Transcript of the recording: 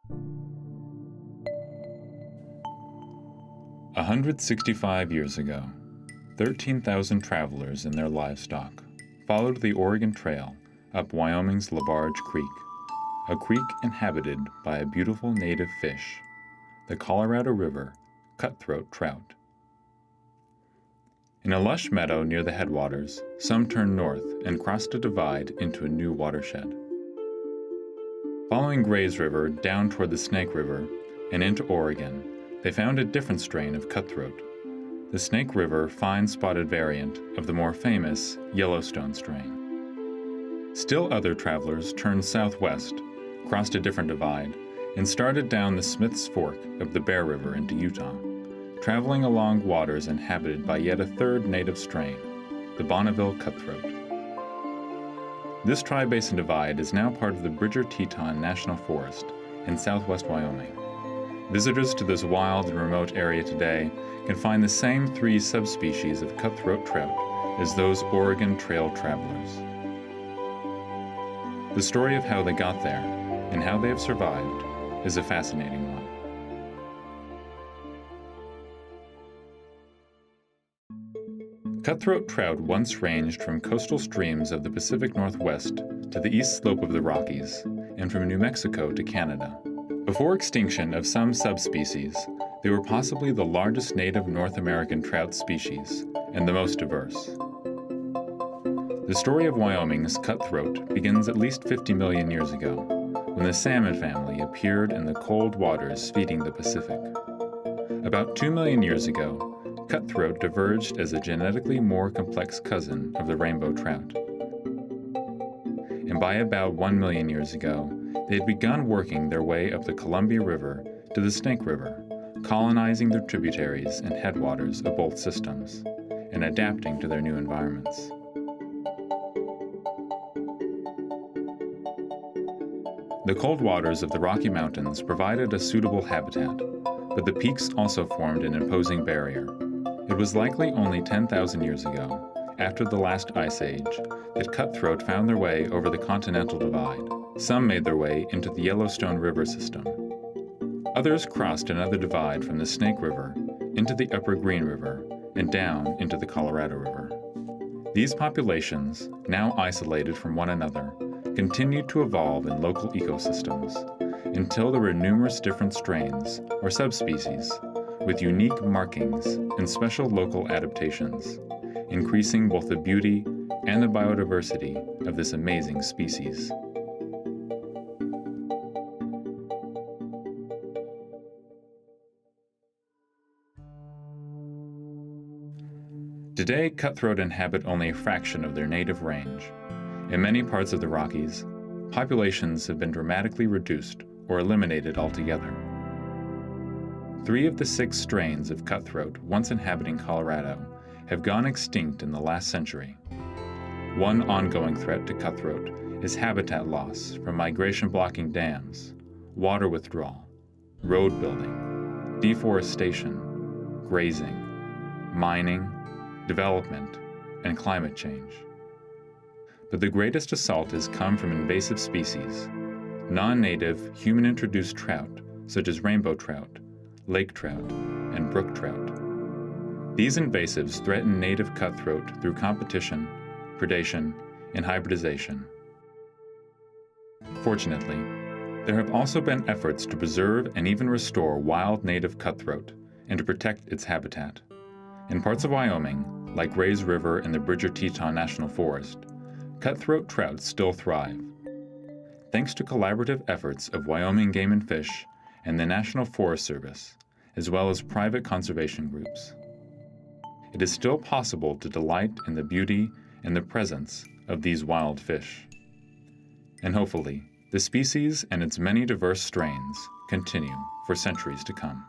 "165 years ago, 13,000 travelers and their livestock followed the Oregon Trail up Wyoming's LaBarge Creek, a creek inhabited by a beautiful native fish, the Colorado River cutthroat trout. In a lush meadow near the headwaters, some turned north and crossed a divide into a new watershed. Following Gray's River down toward the Snake River and into Oregon, they found a different strain of cutthroat, the Snake River fine spotted variant of the more famous Yellowstone strain. Still other travelers turned southwest, crossed a different divide, and started down the Smith's Fork of the Bear River into Utah, traveling along waters inhabited by yet a third native strain, the Bonneville Cutthroat. This Tri-Basin Divide is now part of the Bridger-Teton National Forest in southwest Wyoming. Visitors to this wild and remote area today can find the same 3 subspecies of cutthroat trout as those Oregon Trail travelers. The story of how they got there and how they have survived is a fascinating one. Cutthroat trout once ranged from coastal streams of the Pacific Northwest to the east slope of the Rockies, and from New Mexico to Canada. Before extinction of some subspecies, they were possibly the largest native North American trout species and the most diverse. The story of Wyoming's cutthroat begins at least 50 million years ago, when the salmon family appeared in the cold waters feeding the Pacific. About 2 million years ago, cutthroat diverged as a genetically more complex cousin of the rainbow trout. And by about 1 million years ago, they had begun working their way up the Columbia River to the Snake River, colonizing the tributaries and headwaters of both systems, and adapting to their new environments. The cold waters of the Rocky Mountains provided a suitable habitat, but the peaks also formed an imposing barrier. It was likely only 10,000 years ago, after the last ice age, that cutthroat found their way over the continental divide. Some made their way into the Yellowstone River system. Others crossed another divide from the Snake River into the Upper Green River and down into the Colorado River. These populations, now isolated from one another, continued to evolve in local ecosystems until there were numerous different strains or subspecies with unique markings and special local adaptations, increasing both the beauty and the biodiversity of this amazing species. Today, cutthroat inhabit only a fraction of their native range. In many parts of the Rockies, populations have been dramatically reduced or eliminated altogether. 3 of the 6 strains of cutthroat once inhabiting Colorado have gone extinct in the last century. One ongoing threat to cutthroat is habitat loss from migration-blocking dams, water withdrawal, road building, deforestation, grazing, mining, development, and climate change. But the greatest assault has come from invasive species, non-native, human-introduced trout, such as rainbow trout, lake trout, and brook trout. These invasives threaten native cutthroat through competition, predation, and hybridization. Fortunately, there have also been efforts to preserve and even restore wild native cutthroat and to protect its habitat. In parts of Wyoming, like Gray's River and the Bridger-Teton National Forest, cutthroat trout still thrive. Thanks to collaborative efforts of Wyoming Game and Fish and the National Forest Service, as well as private conservation groups. It is still possible to delight in the beauty and the presence of these wild fish. And hopefully, the species and its many diverse strains continue for centuries to come.